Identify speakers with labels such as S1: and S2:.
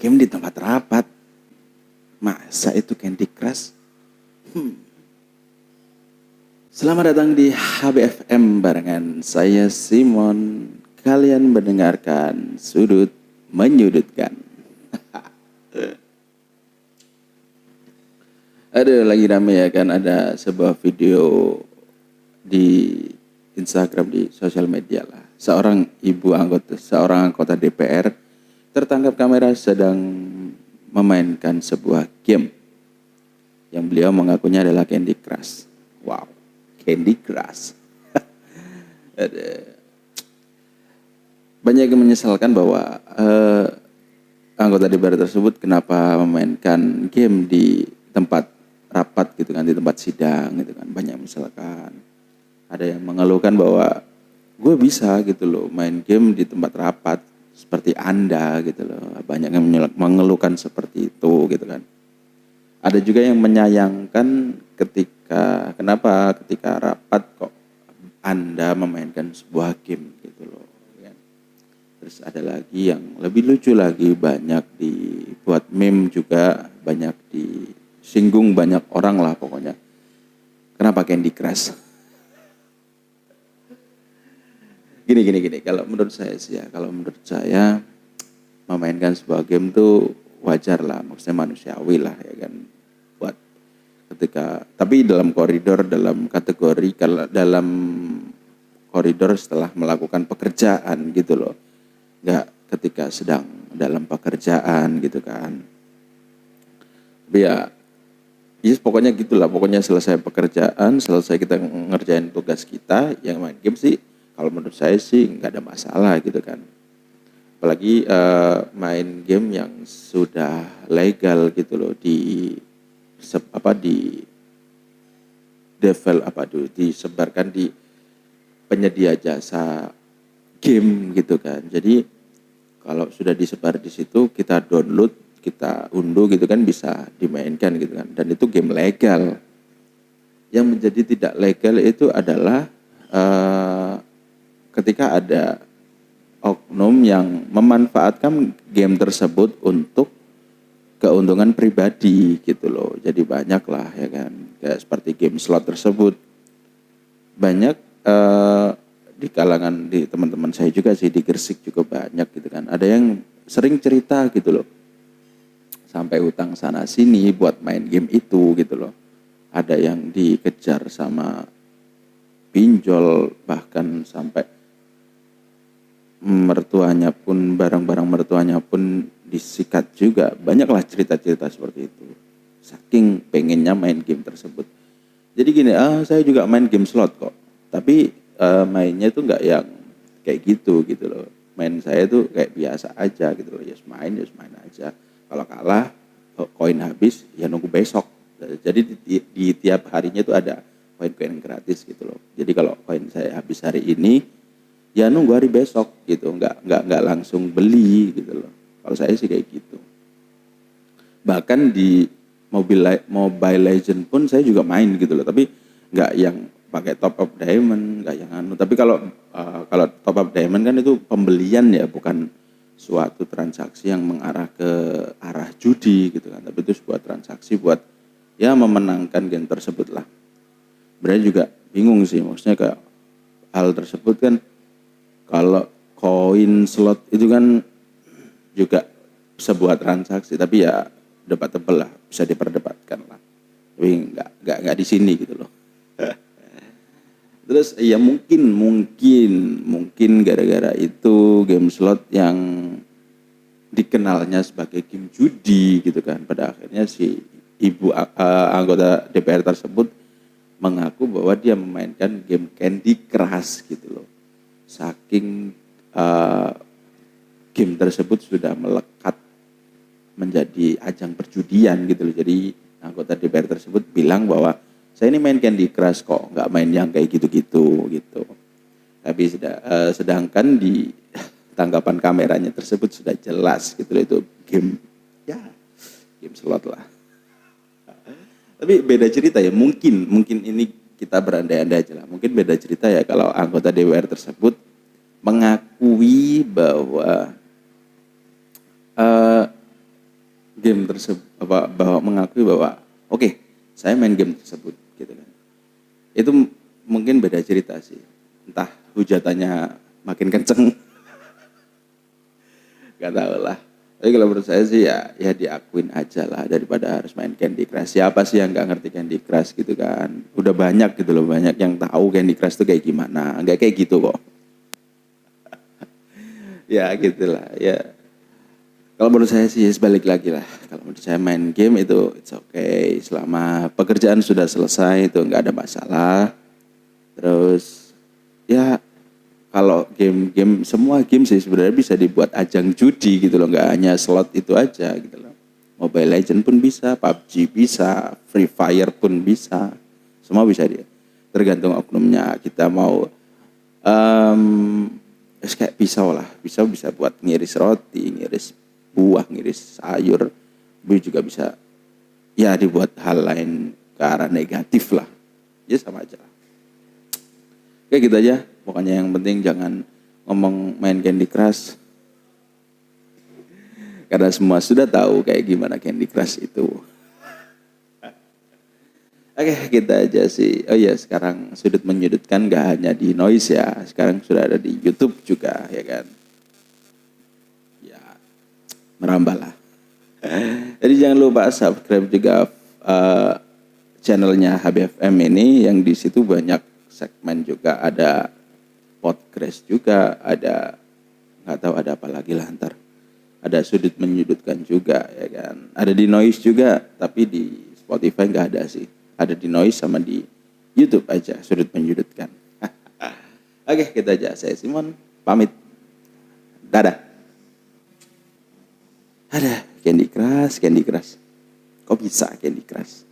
S1: game di tempat rapat. Masa itu Candy Crush? Selamat datang di HBFM barengan saya Simon. Kalian mendengarkan Sudut Menyudutkan. Ada lagi rame ya kan, ada sebuah video di Instagram, di sosial media lah. Seorang anggota DPR tertangkap kamera sedang memainkan sebuah game yang beliau mengakunya adalah Candy Crush. Wow, Candy Crush. Banyak yang menyesalkan bahwa anggota DPR tersebut kenapa memainkan game di tempat rapat gitu kan, di tempat sidang gitu kan. Banyak misalkan ada yang mengeluhkan bahwa gue bisa gitu loh main game di tempat rapat seperti Anda gitu loh. Banyak yang mengeluhkan seperti itu gitu kan. Ada juga yang menyayangkan kenapa ketika rapat kok Anda memainkan sebuah game gitu loh kan. Terus ada lagi yang lebih lucu lagi, banyak dibuat meme juga, banyak disinggung banyak orang lah pokoknya. Kenapa Candy Crush? Gini. Kalau menurut saya memainkan sebuah game tuh wajar lah, maksudnya manusiawi lah ya kan. Buat tapi dalam koridor setelah melakukan pekerjaan gitu loh. Enggak ketika sedang dalam pekerjaan gitu kan. Tapi ya pokoknya gitulah, pokoknya selesai pekerjaan, selesai kita ngerjain tugas kita, yang main game sih kalau menurut saya sih nggak ada masalah gitu kan. Apalagi main game yang sudah legal gitu loh, disebarkan di penyedia jasa game gitu kan. Jadi kalau sudah disebar di situ, kita download, kita unduh gitu kan, bisa dimainkan gitu kan. Dan itu game legal. Yang menjadi tidak legal itu adalah ketika ada oknum yang memanfaatkan game tersebut untuk keuntungan pribadi gitu loh. Jadi banyak lah ya kan, kayak seperti game slot tersebut. Banyak di kalangan di teman-teman saya juga sih, di Gresik juga banyak gitu kan. Ada yang sering cerita gitu loh, sampai utang sana sini buat main game itu gitu loh. Ada yang dikejar sama pinjol, bahkan sampai mertuanya pun, barang-barang mertuanya pun disikat juga. Banyaklah cerita-cerita seperti itu, saking pengennya main game tersebut. Jadi gini, saya juga main game slot kok, tapi mainnya tuh nggak yang kayak gitu loh. Main saya tuh kayak biasa aja gitu loh, just main aja. Kalau kalah, koin habis, ya nunggu besok. Jadi di tiap harinya tuh ada koin-koin gratis gitu loh. Jadi kalau koin saya habis hari ini, ya nunggu hari besok gitu, nggak langsung beli gitu loh. Kalau saya sih kayak gitu. Bahkan di Mobile Legend pun saya juga main gitu loh, tapi nggak yang pakai top up diamond, nggak yang Tapi kalau top up diamond kan itu pembelian ya, bukan suatu transaksi yang mengarah ke arah judi gitu kan. Tapi itu sebuah transaksi buat ya memenangkan game tersebut lah. Sebenarnya juga bingung sih, maksudnya kayak hal tersebut kan, kalau koin slot itu kan juga sebuah transaksi, tapi ya debatable lah, bisa diperdebatkan lah. Tapi nggak di sini gitu loh. Terus ya mungkin gara-gara itu game slot yang dikenalnya sebagai game judi gitu kan. Pada akhirnya si anggota DPR tersebut mengaku bahwa dia memainkan game Candy Crush gitu loh. Saking game tersebut sudah melekat menjadi ajang perjudian gitu loh. Jadi anggota DPR tersebut bilang bahwa saya ini main Candy Crush kok, nggak main yang kayak gitu. Tapi sedangkan di tanggapan kameranya tersebut sudah jelas gitu loh, itu game slot lah. Tapi beda cerita ya, mungkin ini kita berandai-andai aja lah. Mungkin beda cerita ya kalau anggota DPR tersebut mengakui bahwa game tersebut, bahwa mengakui bahwa oke, saya main game tersebut gitu kan. Itu mungkin beda cerita sih. Entah hujatannya makin kenceng, gak tahu lah. Tapi kalau menurut saya sih ya diakuin aja lah daripada harus main Candy Crush. Siapa sih yang nggak ngerti Candy Crush gitu kan? Udah banyak gitu loh, banyak yang tahu Candy Crush itu kayak gimana. Nggak kayak gitu kok. Ya gitulah ya. Kalau menurut saya sih sebalik lagi lah. Kalau menurut saya main game itu it's okay. Selama pekerjaan sudah selesai itu nggak ada masalah. Terus ya kalau game-game, semua game sih sebenarnya bisa dibuat ajang judi gitu loh, nggak hanya slot itu aja gitu loh. Mobile Legend pun bisa, PUBG bisa, Free Fire pun bisa, semua bisa dia. Tergantung oknumnya. Kita mau kayak pisau lah, pisau bisa buat ngiris roti, ngiris buah, ngiris sayur, itu juga bisa ya dibuat hal lain ke arah negatif lah. Ya sama aja. Kayak gitu aja. Pokoknya yang penting jangan ngomong main Candy Crush. Karena semua sudah tahu kayak gimana Candy Crush itu. Oke, kita aja sih. Oh iya, sekarang sudut menyudutkan gak hanya di Noise ya. Sekarang sudah ada di YouTube juga, ya kan. Ya, merambah lah. Jadi jangan lupa subscribe juga channelnya HBFM ini, yang di situ banyak segmen juga, ada podcast juga, ada nggak tahu ada apa lagi lah ntar. Ada sudut menyudutkan juga ya kan. Ada di Noise juga, tapi di Spotify nggak ada sih. Ada di Noise sama di YouTube aja sudut menyudutkan. Oke, kita aja. Saya Simon pamit. Dadah. Ada Candy Crush. Kok bisa Candy Crush?